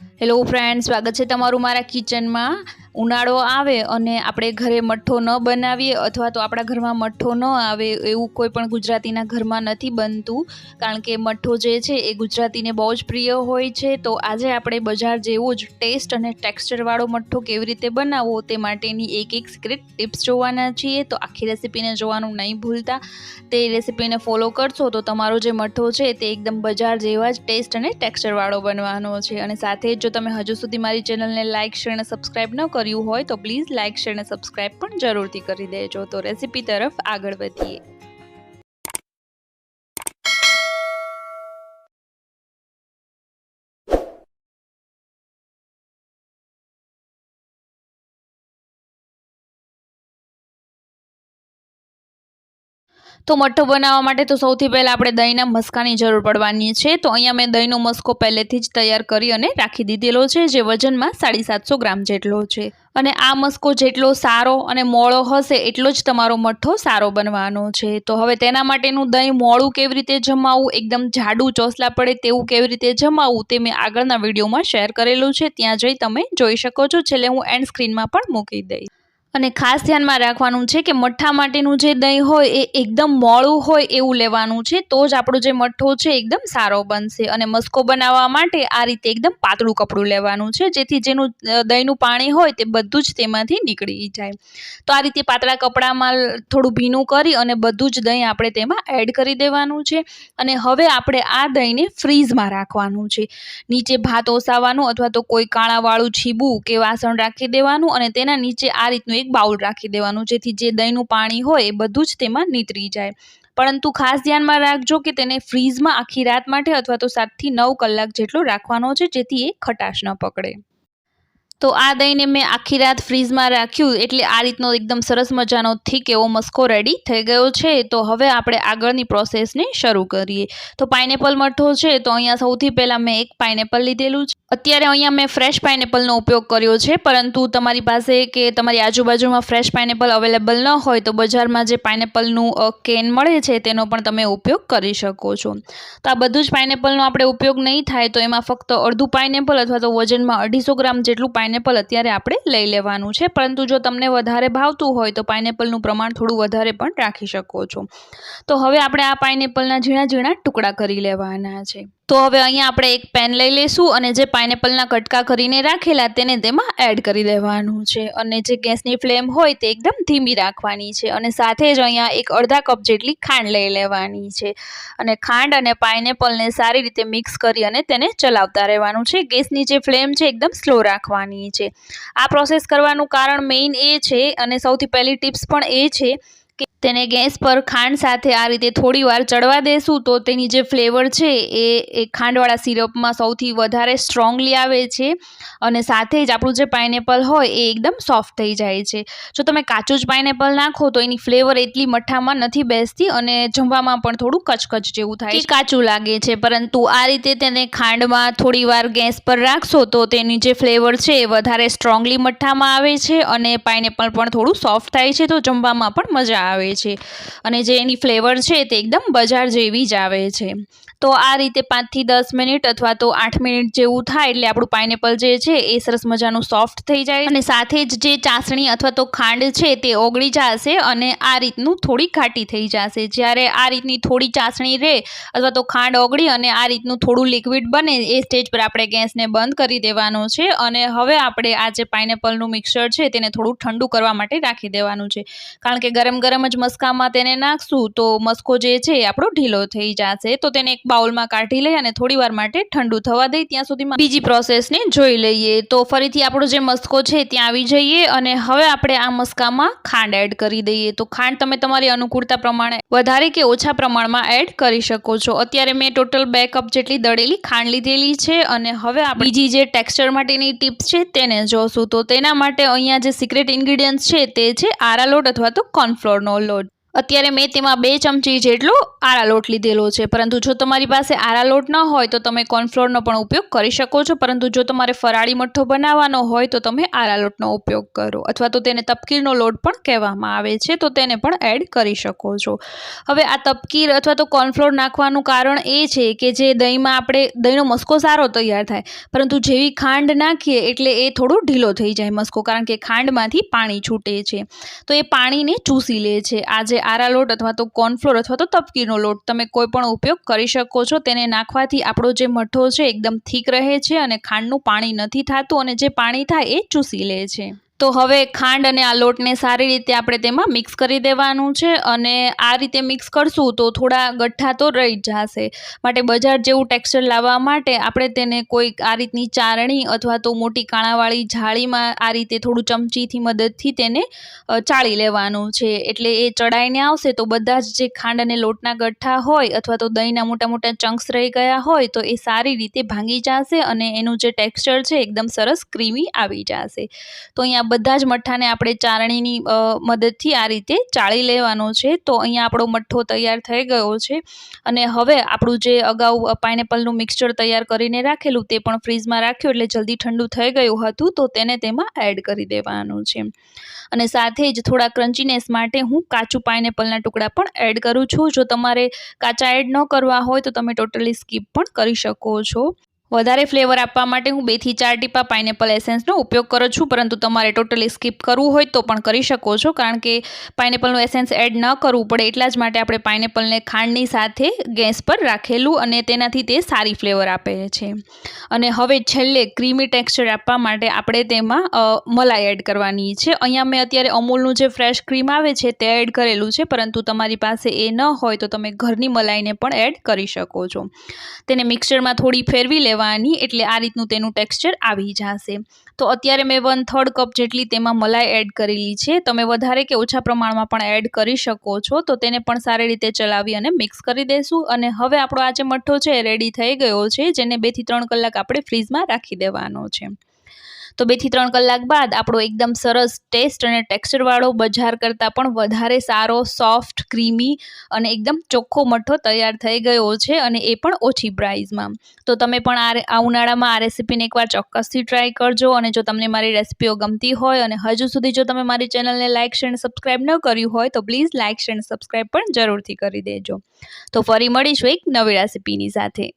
Hello friends, સ્વાગત છે તમારું મારા કિચનમાં। ઉનાળો આવે અને આપણે ઘરે મઠ્ઠો ન બનાવીએ અથવા તો આપણા ઘરમાં મઠ્ઠો ન આવે એવું કોઈ પણ ગુજરાતીના ઘરમાં નથી બનતું, કારણ કે મઠ્ઠો જે છે એ ગુજરાતીને બહુ જ પ્રિય હોય છે। તો આજે આપણે બજાર જેવો જ ટેસ્ટ અને ટેક્સચરવાળો મઠ્ઠો કેવી રીતે બનાવવો તે માટેની એક સિક્રેટ ટિપ્સ જોવાના છીએ। તો આખી રેસીપીને જોવાનું નહીં ભૂલતા। તે રેસીપીને ફોલો કરશો તો તમારો જે મઠ્ઠો છે તે એકદમ બજાર જેવા જ ટેસ્ટ અને ટેક્સચરવાળો બનવાનો છે। અને સાથે જો તમે હજુ સુધી મારી ચેનલને લાઇક શેર અને સબસ્ક્રાઈબ ન કર્યું હોય તો પ્લીઝ લાઇક શેર અને સબસ્ક્રાઈબ પણ જરૂરથી કરી દેજો। તો રેસીપી તરફ આગળ વધીએ। તો મઠ્ઠો બનાવવા માટે તો સૌથી પહેલાં આપણે દહીંના મસ્કાની જરૂર પડવાની છે। તો અહીંયા મેં દહીંનો મસ્કો પહેલેથી જ તૈયાર કરી અને રાખી દીધેલો છે, જે વજનમાં 750 ગ્રામ જેટલો છે। અને આ મસ્કો જેટલો સારો અને મોળો હશે એટલો જ તમારો મઠ્ઠો સારો બનવાનો છે। તો હવે તેના માટેનું દહીં મોળું કેવી રીતે જમાવવું, એકદમ જાડું ચોસલા પડે તેવું કેવી રીતે જમાવવું તે મેં આગળના વિડીયોમાં શેર કરેલું છે, ત્યાં જઈ તમે જોઈ શકો છો। છેલ્લે હું એન્ડ સ્ક્રીનમાં પણ મૂકી દઈશ। અને ખાસ ધ્યાનમાં રાખવાનું છે કે મઠ્ઠા માટેનું જે દહીં હોય એ એકદમ મોળું હોય એવું લેવાનું છે, તો જ આપણો જે મઠ્ઠો છે એકદમ સારો બનશે। અને મસ્કો બનાવવા માટે આ રીતે એકદમ પાતળું કપડું લેવાનું છે, જેથી જેનું દહીંનું પાણી હોય તે બધું જ તેમાંથી નીકળી જાય। તો આ રીતે પાતળા કપડામાં થોડું ભીનું કરી અને બધું જ દહીં આપણે તેમાં એડ કરી દેવાનું છે। અને હવે આપણે આ દહીંને ફ્રીઝમાં રાખવાનું છે। નીચે ભાત ઓસાવાનું અથવા તો કોઈ કાણાવાળું છીબું કે વાસણ રાખી દેવાનું અને તેના નીચે આ રીતનું એક બાઉલ રાખી દેવાનું, જેથી જે દહીંનું પાણી હોય એ બધું જ તેમાં નીતરી જાય। પરંતુ ખાસ ધ્યાનમાં રાખજો કે તેને ફ્રીઝમાં આખી રાત માટે અથવા તો 7 થી 9 કલાક જેટલો રાખવાનો છે, જેથી એ ખટાશ ન પકડે। તો આ દહીંને મેં આખી રાત ફ્રીઝમાં રાખ્યું, એટલે આ રીતનો એકદમ સરસ મજાનો થીક એવો મસ્કો રેડી થઈ ગયો છે। તો હવે આપણે આગળની પ્રોસેસને શરૂ કરીએ। તો પાઇનેપલ મઠ્ઠો છે, તો અહીંયા સૌથી પહેલાં મેં એક પાઇનેપલ લીધેલું છે। અત્યારે અહીંયા મેં ફ્રેશ પાઇનેપલનો ઉપયોગ કર્યો છે, પરંતુ તમારી પાસે કે તમારી આજુબાજુમાં ફ્રેશ પાઇનેપલ અવેલેબલ ન હોય તો બજારમાં જે પાઇનેપલનું કેન મળે છે તેનો પણ તમે ઉપયોગ કરી શકો છો। તો આ બધું જ પાઇનેપલનો આપણે ઉપયોગ નહીં થાય, તો એમાં ફક્ત અડધું પાઇનેપલ અથવા તો વજનમાં 250 ગ્રામ જેટલું પાઇનેપલ અત્યારે આપણે લઈ લેવાનું છે, પરંતુ જો તમને વધારે ભાવતું હોય તો પાઇનેપલનું પ્રમાણ થોડું વધારે પણ રાખી શકો છો। તો હવે આપણે આ પાઇનેપલના ઝીણા ઝીણા ટુકડા કરી લેવાના છે। તો હવે અહીંયા આપણે એક પેન લઈ લઈશું અને જે પાઇનેપલના કટકા કરીને રાખેલા તેને તેમાં એડ કરી દેવાનું છે। અને જે ગેસની ફ્લેમ હોય તે એકદમ ધીમી રાખવાની છે। અને સાથે જ અહીંયા એક અડધા કપ જેટલી ખાંડ લઈ લેવાની છે। અને ખાંડ અને પાઇનેપલને સારી રીતે મિક્સ કરી અને તેને ચલાવતા રહેવાનું છે। ગેસની જે ફ્લેમ છે એકદમ સ્લો રાખવાની છે। આ પ્રોસેસ કરવાનું કારણ મેઇન એ છે, અને સૌથી પહેલી ટિપ્સ પણ એ છે કે તેને ગેસ પર ખાંડ સાથે આ રીતે થોડી વાર ચડવા દેશું તો તેની જે ફ્લેવર છે એ ખાંડવાળા સિરપમાં સૌથી વધારે સ્ટ્રોંગલી આવે છે। અને સાથે જ આપણું જે પાઇનેપલ હોય એ એકદમ સોફ્ટ થઈ જાય છે। જો તમે કાચું જ પાઇનેપલ નાખો તો એની ફ્લેવર એટલી મઠ્ઠામાં નથી બેસતી અને જમવામાં પણ થોડું કચકચ જેવું થાય છે, કાચું લાગે છે। પરંતુ આ રીતે તેને ખાંડમાં થોડી વાર ગેસ પર રાખશો તો તેની જે ફ્લેવર છે એ વધારે સ્ટ્રોંગલી મઠ્ઠામાં આવે છે અને પાઇનેપલ પણ થોડું સોફ્ટ થાય છે, તો જમવામાં પણ મજા આવે છે। અને જે એની ફ્લેવર છે તે એકદમ બજાર જેવી જ આવે છે। તો આ રીતે 5 થી 10 મિનિટ અથવા તો 8 મિનિટ જેવું થાય એટલે આપણું પાઇનેપલ જે છે એ સરસ મજાનું સોફ્ટ થઈ જાય અને સાથે જ જે ચાસણી અથવા તો ખાંડ છે તે ઓગળી જશે અને આ રીતનું થોડી ઘાટી થઈ જશે। જ્યારે આ રીતની થોડી ચાસણી રહે અથવા તો ખાંડ ઓગળી અને આ રીતનું થોડું લિક્વિડ બને એ સ્ટેજ પર આપણે ગેસને બંધ કરી દેવાનો છે। અને હવે આપણે આ જે પાઇનેપલનું મિક્સર છે તેને થોડું ઠંડુ કરવા માટે રાખી દેવાનું છે, કારણ કે ગરમ ગરમ જ મસ્કામાં તેને નાખશું તો મસ્કો જે છે એ આપણો ઢીલો થઈ જશે। તો તેને એક બાઉલમાં કાઢી લઈ અને થોડી વાર માટે ઠંડુ થવા દઈ, ત્યાં સુધીમાં બીજી પ્રોસેસને જોઈ લઈએ। તો ફરીથી આપણો જે મસ્કો છે ત્યાં આવી જઈએ અને હવે આપણે આ મસ્કામાં ખાંડ એડ કરી દઈએ। તો ખાંડ તમે તમારી અનુકૂળતા પ્રમાણે વધારે કે ઓછા પ્રમાણમાં એડ કરી શકો છો। અત્યારે મેં ટોટલ 2 કપ જેટલી દળેલી ખાંડ લીધેલી છે। અને હવે આપણે બીજી જે ટેક્સચર માટેની ટિપ્સ છે તેને જોશું। તો તેના માટે અહીંયા જે સિક્રેટ ઇન્ગ્રીડિયન્ટ્સ છે તે છે આરા લોટ અથવા તો કોર્નફ્લોરનો લોટ। અત્યારે મેં તેમાં 2 ચમચી જેટલો આરા લોટ લીધેલો છે, પરંતુ જો તમારી પાસે આરા લોટ ન હોય તો તમે કોર્નફ્લોરનો પણ ઉપયોગ કરી શકો છો, પરંતુ જો તમારે ફરાળી મઠ્ઠો બનાવવાનો હોય તો તમે આરા લોટનો ઉપયોગ કરો, અથવા તો તેને તપકીરનો લોટ પણ કહેવામાં આવે છે, તો તેને પણ એડ કરી શકો છો. હવે આ તપકીર અથવા તો કોર્નફ્લોર નાખવાનું કારણ એ છે કે જે દહીંનો મસ્કો સારો તૈયાર થાય, પરંતુ જેવી ખાંડ નાખીએ એટલે એ થોડો ઢીલો થઈ જાય મસ્કો, કારણ કે ખાંડમાંથી પાણી છૂટે છે, તો એ પાણીને ચૂસી લે છે. આજે આરા લોટ અથવા તો કોર્નફ્લોર અથવા તો તપકીરનો લોટ તમે કોઈ પણ ઉપયોગ કરી શકો છો. તેને નાખવાથી આપણો જે મઠ્ઠો છે એકદમ થીક રહે છે અને ખાંડનું પાણી નથી થતું, અને જે પાણી થાય એ ચૂસી લે છે. તો હવે ખાંડ અને આ લોટને સારી રીતે આપણે તેમાં મિક્સ કરી દેવાનું છે, અને આ રીતે મિક્સ કરશું તો થોડા ગઠ્ઠા તો રહી જ જશે. માટે બજાર જેવું ટેક્સચર લાવવા માટે આપણે તેને કોઈ આ રીતની ચારણી અથવા તો મોટી કાણાવાળી જાળીમાં આ રીતે થોડું ચમચીથી મદદથી તેને ચાળી લેવાનું છે. એટલે એ ચડાઈને આવશે તો બધા જ જે ખાંડ અને લોટના ગઠ્ઠા હોય અથવા તો દહીંના મોટા મોટા ચંક્સ રહી ગયા હોય તો એ સારી રીતે ભાંગી જશે, અને એનું જે ટેક્સચર છે એકદમ સરસ ક્રીમી આવી જશે. તો અહીંયા બધા જ મઠ્ઠાને આપણે ચારણીની મદદથી આ રીતે ચાળી લેવાનો છે. તો અહીંયા આપણો મઠ્ઠો તૈયાર થઈ ગયો છે, અને હવે આપણું જે અગાઉ પાઇનેપલનું મિક્સચર તૈયાર કરીને રાખેલું તે પણ ફ્રીઝમાં રાખ્યું એટલે જલ્દી ઠંડુ થઈ ગયું હતું, તો તેને તેમાં એડ કરી દેવાનું છે. અને સાથે જ થોડા ક્રન્ચીનેસ માટે હું કાચું પાઇનેપલના ટુકડા પણ એડ કરું છું. જો તમારે કાચા એડ ન કરવા હોય તો તમે ટોટલી સ્કીપ પણ કરી શકો છો. વધારે ફ્લેવર આપવા માટે હું 2 થી 4 ટીપા પાઇનેપલ એસેન્સનો ઉપયોગ કરું છું, પરંતુ તમારે ટોટલી સ્કીપ કરવું હોય તો પણ કરી શકો છો, કારણ કે પાઇનેપલનું એસેન્સ એડ ન કરવું પડે એટલા જ માટે આપણે પાઇનેપલને ખાંડની સાથે ગેસ પર રાખેલું, અને તેનાથી તે સારી ફ્લેવર આપે છે. અને હવે છેલ્લે ક્રીમી ટેક્સચર આપવા માટે આપણે તેમાં મલાઈ એડ કરવાની છે. અહીંયા મેં અત્યારે અમૂલનું જે ફ્રેશ ક્રીમ આવે છે તે એડ કરેલું છે, પરંતુ તમારી પાસે એ ન હોય તો તમે ઘરની મલાઈને પણ એડ કરી શકો છો. તેને મિક્સચરમાં થોડી ફેરવી લેવાની, એટલે આ રીતનું તેનું ટેક્સચર આવી જશે. તો અત્યારે મેં 1/3 કપ જેટલી તેમાં મલાઈ એડ કરેલી છે. તમે વધારે કે ઓછા પ્રમાણમાં પણ એડ કરી શકો છો. તો તેને પણ સારી રીતે ચલાવી અને મિક્સ કરી દઈશું, અને હવે આપણો આ જે મઠ્ઠો છે રેડી થઈ ગયો છે, જેને 2 થી 3 કલાક આપણે ફ્રીઝમાં રાખી દેવાનો છે. તો 2 થી 3 કલાક બાદ આપણો એકદમ સરસ ટેસ્ટ અને ટેક્સચરવાળો, બજાર કરતાં પણ વધારે સારો, સોફ્ટ, ક્રીમી અને એકદમ ચોખ્ખો મઠ્ઠો તૈયાર થઈ ગયો છે, અને એ પણ ઓછી પ્રાઇઝમાં. તો તમે પણ આ ઉનાળામાં આ રેસીપીને એકવાર ચોક્કસથી ટ્રાય કરજો. અને જો તમને મારી રેસીપીઓ ગમતી હોય અને હજુ સુધી જો તમે મારી ચેનલને લાઇક, શેર અને સબસ્ક્રાઈબ ન કર્યું હોય તો પ્લીઝ લાઇક, શેર અને સબસ્ક્રાઈબ પણ જરૂરથી કરી દેજો. તો ફરી મળીશું એક નવી રેસીપીની સાથે.